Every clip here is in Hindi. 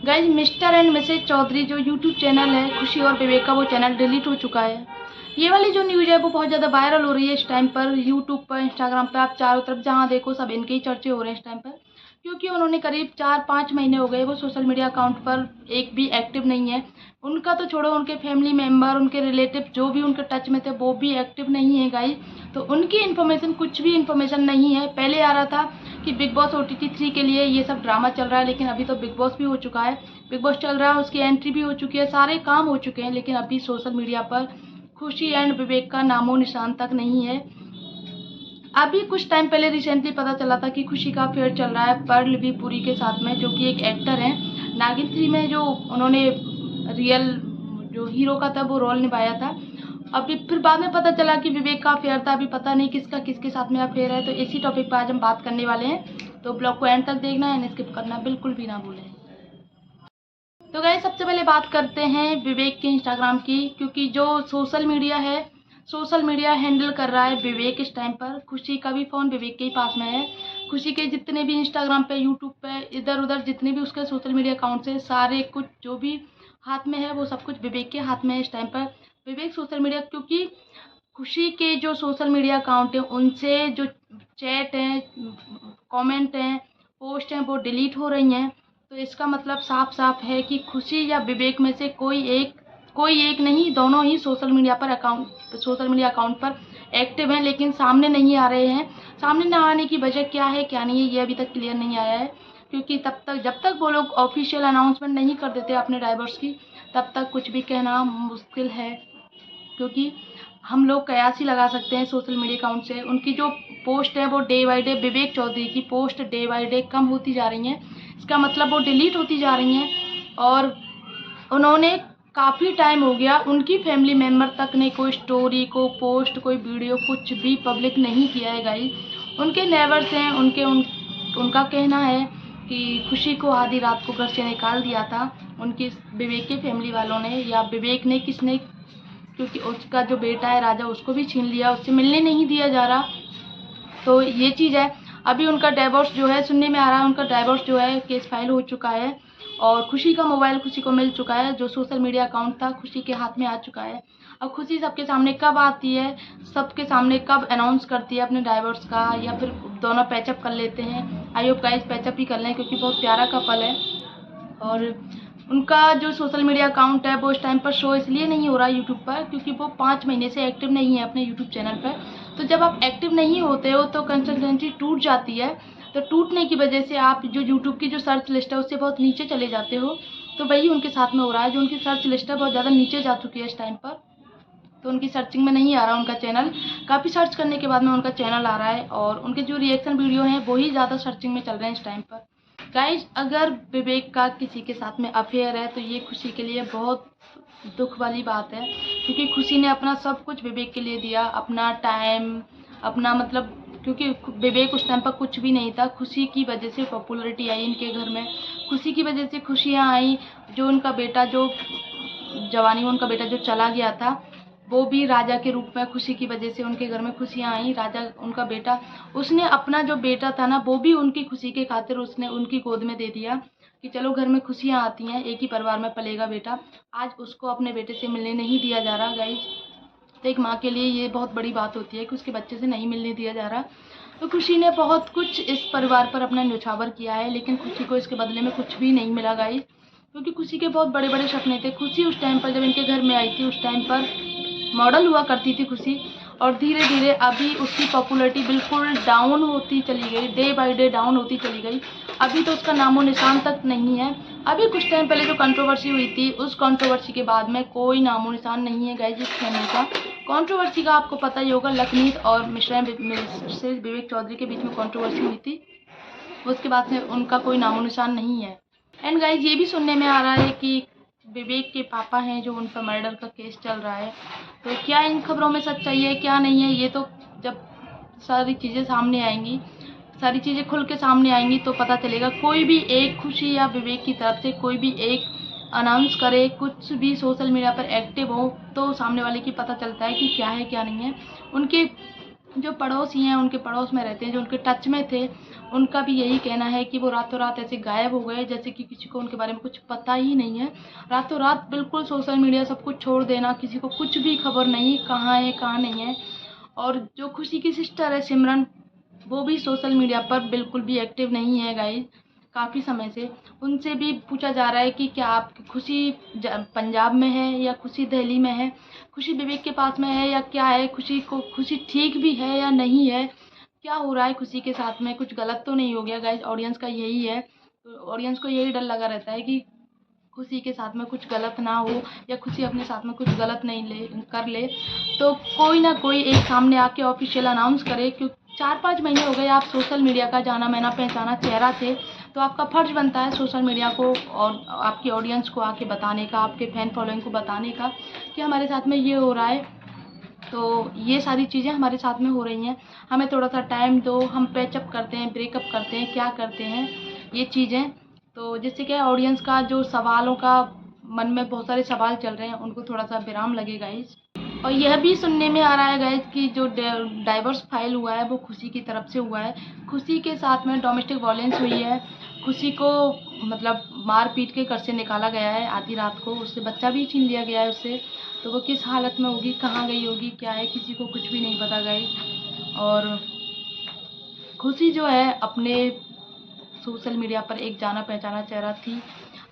Guys mister and missus Chaudhary जो यूट्यूब चैनल है खुशी और विवेक का, वो चैनल डिलीट हो चुका है। ये वाली जो न्यूज़ है वो बहुत ज़्यादा वायरल हो रही है इस टाइम पर यूट्यूब पर, इंस्टाग्राम पर। आप चारों तरफ जहाँ देखो सब इनके ही चर्चे हो रहे हैं इस टाइम पर, क्योंकि उन्होंने करीब 4-5 महीने हो गए वो सोशल मीडिया अकाउंट पर एक भी एक्टिव नहीं है। उनका तो छोड़ो, उनके फैमिली मेम्बर, उनके रिलेटिव जो भी उनके टच में थे वो भी एक्टिव नहीं है गाइज। तो उनकी इन्फॉर्मेशन, कुछ भी इन्फॉर्मेशन नहीं है। पहले आ रहा था कि बिग बॉस OTT 3 के लिए ये सब ड्रामा चल रहा है, लेकिन अभी तो बिग बॉस भी हो चुका है, बिग बॉस चल रहा है, उसकी एंट्री भी हो चुकी है, सारे काम हो चुके हैं, लेकिन अभी सोशल मीडिया पर खुशी एंड विवेक का नामो निशान तक नहीं है। अभी कुछ टाइम पहले रिसेंटली पता चला था कि खुशी का अफेयर चल रहा है पर्ल पुरी के साथ में, जो कि एक एक्टर है। नागिन 3 में जो उन्होंने रियल जो हीरो का था वो रोल निभाया था। अभी फिर बाद में पता चला कि विवेक का अफेयर था। अभी पता नहीं किसका किसके साथ में अफेयर है। तो इसी टॉपिक पर आज हम बात करने वाले हैं, तो ब्लॉग को एंड तक देखना है, स्किप करना बिल्कुल भी ना भूलें। तो गाइस सबसे पहले बात करते हैं विवेक के इंस्टाग्राम की, क्योंकि जो सोशल मीडिया हैंडल कर रहा है विवेक इस टाइम पर। खुशी का भी फ़ोन विवेक के ही पास में है। खुशी के जितने भी इंस्टाग्राम पे, यूट्यूब पे, इधर उधर जितने भी उसके सोशल मीडिया अकाउंट्स है, सारे कुछ जो भी हाथ में है वो सब कुछ विवेक के हाथ में है इस टाइम पर। विवेक सोशल मीडिया, क्योंकि खुशी के जो सोशल मीडिया अकाउंट है उनसे जो चैट हैं, कमेंट हैं, पोस्ट हैं वो डिलीट हो रही हैं। तो इसका मतलब साफ साफ है कि खुशी या विवेक में से कोई एक नहीं, दोनों ही सोशल मीडिया अकाउंट पर एक्टिव हैं, लेकिन सामने नहीं आ रहे हैं। सामने न आने की वजह क्या है क्या नहीं है ये अभी तक क्लियर नहीं आया है, क्योंकि जब तक वो लोग ऑफिशियल अनाउंसमेंट नहीं कर देते अपने डाइवर्स की, तब तक कुछ भी कहना मुश्किल है। क्योंकि हम लोग कयास ही लगा सकते हैं सोशल मीडिया अकाउंट से। उनकी जो पोस्ट है वो डे बाय डे, विवेक चौधरी की पोस्ट डे बाय डे कम होती जा रही हैं। इसका मतलब वो डिलीट होती जा रही हैं। और उन्होंने काफ़ी टाइम हो गया, उनकी फैमिली मेम्बर तक ने कोई स्टोरी, को पोस्ट, कोई वीडियो कुछ भी पब्लिक नहीं किया है गाइस। उनके नेबर्स हैं, उनका कहना है कि खुशी को आधी रात को घर से निकाल दिया था उनकी विवेक के फैमिली वालों ने, या विवेक ने, किसने, क्योंकि उसका जो बेटा है राजा उसको भी छीन लिया, उससे मिलने नहीं दिया जा रहा। तो ये चीज़ है। अभी उनका डाइवोर्स जो है, सुनने में आ रहा है उनका डाइवोर्स जो है केस फाइल हो चुका है, और खुशी का मोबाइल खुशी को मिल चुका है। जो सोशल मीडिया अकाउंट था खुशी के हाथ में आ चुका है। अब खुशी सबके सामने कब आती है, सबके सामने कब अनाउंस करती है अपने डाइवोर्स का, या फिर दोनों पैचअप कर लेते हैं। आई होप गाइस पैचअप ही कर लें, क्योंकि बहुत प्यारा कपल है। और उनका जो सोशल मीडिया अकाउंट है वो इस टाइम पर शो इसलिए नहीं हो रहा है यूट्यूब पर, क्योंकि वो 5 महीने से एक्टिव नहीं है अपने यूट्यूब चैनल पर। तो जब आप एक्टिव नहीं होते हो तो कंसिस्टेंसी टूट जाती है। तो टूटने की वजह से आप जो यूट्यूब की जो सर्च लिस्ट है उससे बहुत नीचे चले जाते हो। तो वही उनके साथ में हो रहा है, जो उनकी सर्च लिस्ट है बहुत ज़्यादा नीचे जा चुकी है इस टाइम पर। तो उनकी सर्चिंग में नहीं आ रहा उनका चैनल। काफ़ी सर्च करने के बाद में उनका चैनल आ रहा है, और उनके जो रिएक्शन वीडियो हैं वही ज़्यादा सर्चिंग में चल रहे हैं इस टाइम पर। गाइज अगर विवेक का किसी के साथ में अफेयर है तो ये खुशी के लिए बहुत दुख वाली बात है, क्योंकि खुशी ने अपना सब कुछ विवेक के लिए दिया, अपना टाइम, अपना मतलब, क्योंकि विवेक उस टाइम पर कुछ भी नहीं था। खुशी की वजह से पॉपुलैरिटी आई इनके घर में, खुशी की वजह से खुशियाँ आई। जो उनका बेटा, जो जवानी में उनका बेटा जो चला गया था, वो भी राजा के रूप में खुशी की वजह से उनके घर में खुशियाँ आई। राजा उनका बेटा, उसने अपना जो बेटा था ना वो भी उनकी खुशी के खातिर उसने उनकी गोद में दे दिया, कि चलो घर में खुशियाँ आती हैं, एक ही परिवार में पलेगा बेटा। आज उसको अपने बेटे से मिलने नहीं दिया जा रहा गाइज। तो एक माँ के लिए ये बहुत बड़ी बात होती है कि उसके बच्चे से नहीं मिलने दिया जा रहा। तो खुशी ने बहुत कुछ इस परिवार पर अपना न्यौछावर किया है, लेकिन खुशी को इसके बदले में कुछ भी नहीं मिला गाइज, क्योंकि खुशी के बहुत बड़े बड़े सपने थे। खुशी उस टाइम पर जब इनके घर में आई थी उस टाइम पर मॉडल हुआ करती थी खुशी, और धीरे धीरे अभी उसकी पॉपुलैरिटी बिल्कुल डाउन होती चली गई, डे बाय डे डाउन होती चली गई। अभी तो उसका नामो निशान तक नहीं है। अभी कुछ टाइम पहले जो कंट्रोवर्सी हुई थी, उस कंट्रोवर्सी के बाद में कोई नामो निशान नहीं है गाइस इस चैनल का। कंट्रोवर्सी का आपको पता ही होगा, लखमीत और मिस्टर विवेक चौधरी के बीच में कंट्रोवर्सी हुई थी, उसके बाद से उनका कोई नामो निशान नहीं है। एंड गाइज ये भी सुनने में आ रहा है कि विवेक के पापा हैं जो उन पर मर्डर का केस चल रहा है। तो क्या इन खबरों में सच्चाई है क्या नहीं है, ये तो जब सारी चीज़ें सामने आएंगी, सारी चीज़ें खुल के सामने आएंगी तो पता चलेगा। कोई भी एक खुशी या विवेक की तरफ से कोई भी एक अनाउंस करे, कुछ भी सोशल मीडिया पर एक्टिव हो, तो सामने वाले की पता चलता है कि क्या है क्या नहीं है। उनके जो पड़ोसी हैं, उनके पड़ोस में रहते हैं, जो उनके टच में थे, उनका भी यही कहना है कि वो रातों रात ऐसे गायब हो गए जैसे कि किसी को उनके बारे में कुछ पता ही नहीं है। रातों रात बिल्कुल सोशल मीडिया सब कुछ छोड़ देना, किसी को कुछ भी खबर नहीं कहाँ है कहाँ नहीं है। और जो खुशी की सिस्टर है सिमरन, वो भी सोशल मीडिया पर बिल्कुल भी एक्टिव नहीं है गाइस, काफ़ी समय से। उनसे भी पूछा जा रहा है कि क्या आपकी खुशी पंजाब में है या खुशी दिल्ली में है, खुशी विवेक के पास में है या क्या है, खुशी ठीक भी है या नहीं है, क्या हो रहा है खुशी के साथ में, कुछ गलत तो नहीं हो गया गाइस। ऑडियंस का यही है, तो ऑडियंस को यही डर लगा रहता है कि खुशी के साथ में कुछ गलत ना हो या खुशी अपने साथ में कुछ गलत नहीं कर ले, तो कोई ना कोई एक सामने आके ऑफिशियल अनाउंस करे। क्योंकि 4-5 महीने हो गए आप सोशल मीडिया का जाना माना पहचाना चेहरा थे, तो आपका फ़र्ज़ बनता है सोशल मीडिया को और आपकी ऑडियंस को आके बताने का, आपके फ़ैन फॉलोइंग को बताने का कि हमारे साथ में ये हो रहा है। तो ये सारी चीज़ें हमारे साथ में हो रही हैं, हमें थोड़ा-सा टाइम दो, हम पैचअप करते हैं, ब्रेकअप करते हैं, क्या करते हैं ये चीज़ें। तो जिससे क्या है, ऑडियंस का जो सवालों का मन में बहुत सारे सवाल चल रहे हैं, उनको थोड़ा-सा विराम लगे गाइस। और यह भी सुनने में आ रहा है गाइस कि जो डाइवोर्स फाइल हुआ है वो खुशी की तरफ से हुआ है। खुशी के साथ में डोमेस्टिक वायलेंस हुई है। खुशी को मतलब मार पीट के घर से निकाला गया है आधी रात को, उससे बच्चा भी छीन लिया गया है उससे। तो वो किस हालत में होगी, कहाँ गई होगी, क्या है, किसी को कुछ भी नहीं पता गाइस। और खुशी जो है अपने सोशल मीडिया पर एक जाना पहचाना चेहरा थी,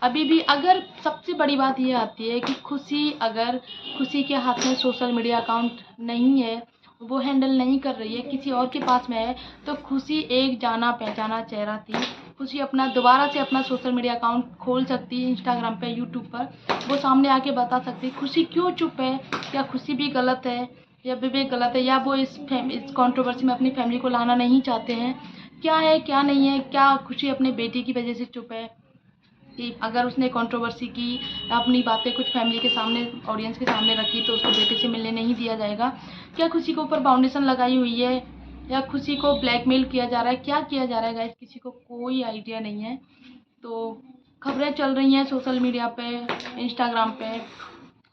अभी भी। अगर सबसे बड़ी बात ये आती है कि खुशी के हाथ में सोशल मीडिया अकाउंट नहीं है, वो हैंडल नहीं कर रही है, किसी और के पास में है, तो खुशी एक जाना पहचाना चेहरा थी। खुशी अपना दोबारा से अपना सोशल मीडिया अकाउंट खोल सकती है, इंस्टाग्राम पे, यूट्यूब पर वो सामने आके बता सकती है खुशी क्यों चुप है, या खुशी भी गलत है या विवेक गलत है, या वो इस कंट्रोवर्सी में अपनी फैमिली को लाना नहीं चाहते हैं, क्या है क्या नहीं है। क्या खुशी अपने बेटी की वजह से चुप है कि अगर उसने कंट्रोवर्सी की, अपनी बातें कुछ फैमिली के सामने, ऑडियंस के सामने रखी, तो उसको बेटे से मिलने नहीं दिया जाएगा? क्या खुशी के ऊपर बाउंडेशन लगाई हुई है, या खुशी को ब्लैकमेल किया जा रहा है, क्या किया जा रहा है गाइस, किसी को कोई आइडिया नहीं है। तो खबरें चल रही हैं सोशल मीडिया पे, इंस्टाग्राम पे,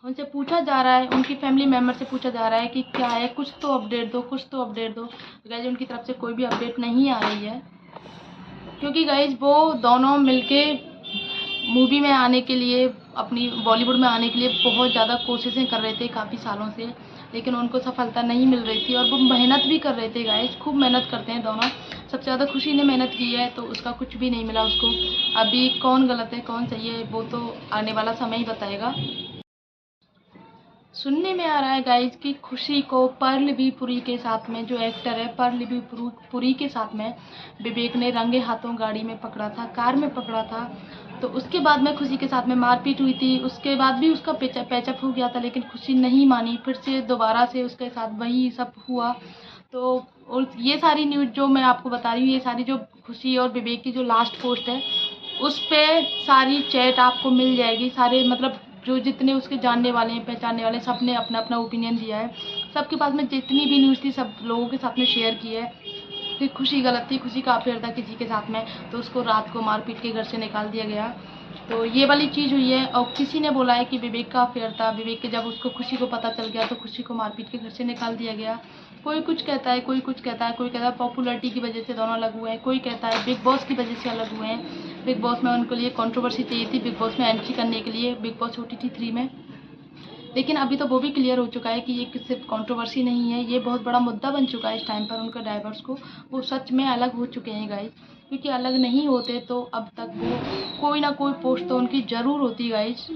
उनसे पूछा जा रहा है, उनकी फैमिली मेम्बर से पूछा जा रहा है कि क्या है, कुछ तो अपडेट दो, कुछ तो अपडेट दो। गाइस उनकी तरफ से कोई भी अपडेट नहीं आ रही है, क्योंकि गाइस वो दोनों मिलके मूवी में आने के लिए, अपनी बॉलीवुड में आने के लिए बहुत ज़्यादा कोशिशें कर रहे थे काफ़ी सालों से, लेकिन उनको सफलता नहीं मिल रही थी। और वो मेहनत भी कर रहे थे गाइस, खूब मेहनत करते हैं दोनों। सबसे ज़्यादा खुशी ने मेहनत की है, तो उसका कुछ भी नहीं मिला उसको। अभी कौन गलत है कौन सही है वो तो आने वाला समय ही बताएगा। सुनने में आ रहा है गाइस कि खुशी को परलवी पुरी के साथ में, जो एक्टर है परलवी पुरी के साथ में विवेक ने रंगे हाथों गाड़ी में पकड़ा था, कार में पकड़ा था। तो उसके बाद में खुशी के साथ में मारपीट हुई थी, उसके बाद भी उसका पैचअप हो गया था, लेकिन खुशी नहीं मानी, फिर से दोबारा से उसके साथ वही सब हुआ। तो और ये सारी न्यूज़ जो मैं आपको बता रही हूँ, ये सारी जो खुशी और विवेक की जो लास्ट पोस्ट है, उस पे सारी चैट आपको मिल जाएगी। सारे मतलब जो जितने उसके जानने वाले हैं, पहचानने वाले, सब ने अपना अपना ओपिनियन दिया है। सबके पास में जितनी भी न्यूज़ थी सब लोगों के साथ में शेयर की है कि खुशी गलत थी, खुशी का अफेयर था किसी के साथ में, तो उसको रात को मार पीट के घर से निकाल दिया गया। तो ये वाली चीज़ हुई है। और किसी ने बोला है कि विवेक का अफेयर था, विवेक के जब उसको खुशी को पता चल गया तो खुशी को मार पीट के घर से निकाल दिया गया। कोई कुछ कहता है, कोई कुछ कहता है, कोई कहता है पॉपुलैरिटी की वजह से दोनों अलग हुए हैं, कोई कहता है बिग बॉस की वजह से अलग हुए हैं। बिग बॉस में उनको लिए कंट्रोवर्सी चाहिए थी बिग बॉस में एंट्री करने के लिए, बिग बॉस OTT 3 में। लेकिन अभी तो वो भी क्लियर हो चुका है कि ये सिर्फ कंट्रोवर्सी नहीं है, ये बहुत बड़ा मुद्दा बन चुका है इस टाइम पर उनका डाइवोर्स को। वो सच में अलग हो चुके हैं गाइस, क्योंकि अलग नहीं होते तो अब तक वो कोई ना कोई पोस्ट तो उनकी ज़रूर होती गाइस।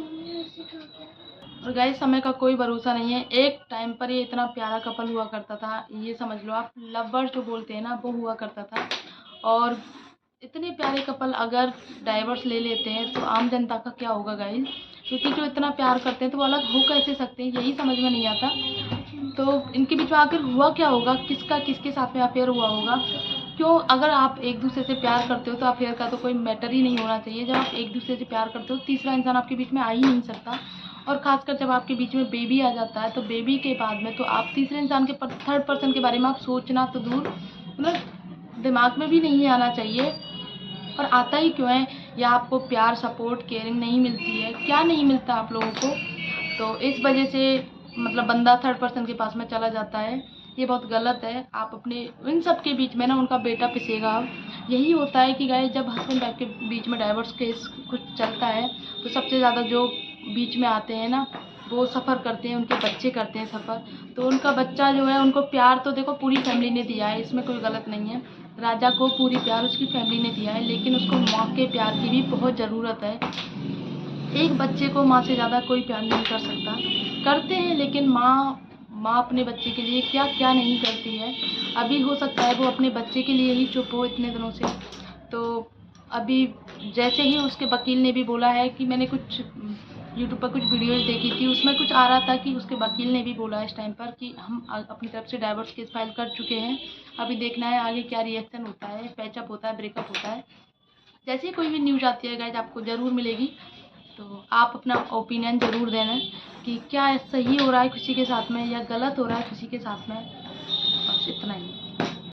और गाइस समय का कोई भरोसा नहीं है, एक टाइम पर ये इतना प्यारा कपल हुआ करता था, ये समझ लो आप, लवर्स जो बोलते हैं ना, वो हुआ करता था। और इतने प्यारे कपल अगर डाइवोर्स ले लेते हैं तो आम जनता का क्या होगा गाइस, क्योंकि जो इतना प्यार करते हैं तो वो अलग हो कैसे सकते हैं, यही समझ में नहीं आता। तो इनके बीच में आखिर हुआ क्या होगा, किसका किसके साथ में अफेयर हुआ होगा, क्यों? अगर आप एक दूसरे से प्यार करते हो तो अफेयर का तो कोई मैटर ही नहीं होना चाहिए। जब आप एक दूसरे से प्यार करते हो, तीसरा इंसान आपके बीच में आ ही नहीं सकता। और ख़ासकर जब आपके बीच में बेबी आ जाता है, तो बेबी के बाद में तो आप तीसरे इंसान के थर्ड पर्सन के बारे में आप सोचना तो दूर, मतलब दिमाग में भी नहीं आना चाहिए। और आता ही क्यों है? या आपको प्यार, सपोर्ट, केयरिंग नहीं मिलती है, क्या नहीं मिलता आप लोगों को? तो इस वजह से मतलब बंदा थर्ड पर्सन के पास में चला जाता है। ये बहुत गलत है। आप अपने इन सब के बीच में ना उनका बेटा पिसेगा। यही होता है कि गाइस जब हस्बैंड वाइफ के बीच में डाइवोर्स केस कुछ चलता है तो सबसे ज़्यादा जो बीच में आते हैं ना वो सफ़र करते हैं, उनके बच्चे करते हैं सफ़र। तो उनका बच्चा जो है उनको प्यार तो देखो पूरी फैमिली ने दिया है, इसमें कोई गलत नहीं है। राजा को पूरी प्यार उसकी फैमिली ने दिया है, लेकिन उसको माँ के प्यार की भी बहुत ज़रूरत है। एक बच्चे को माँ से ज़्यादा कोई प्यार नहीं कर सकता। करते हैं लेकिन माँ अपने बच्चे के लिए क्या क्या नहीं करती है। अभी हो सकता है वो अपने बच्चे के लिए ही चुप हो इतने दिनों से। तो अभी जैसे ही उसके वकील ने भी बोला है कि मैंने कुछ यूट्यूब पर कुछ वीडियोज़ देखी थी, उसमें कुछ आ रहा था कि उसके वकील ने भी बोला है इस टाइम पर कि हम अपनी तरफ से डाइवोर्स केस फाइल कर चुके हैं। अभी देखना है आगे क्या रिएक्शन होता है, पैचअप होता है, ब्रेकअप होता है। जैसे ही कोई भी न्यूज़ आती है गाइस आपको ज़रूर मिलेगी। तो आप अपना ओपिनियन ज़रूर देना कि क्या सही हो रहा है किसी के साथ में या गलत हो रहा है किसी के साथ में। बस इतना ही।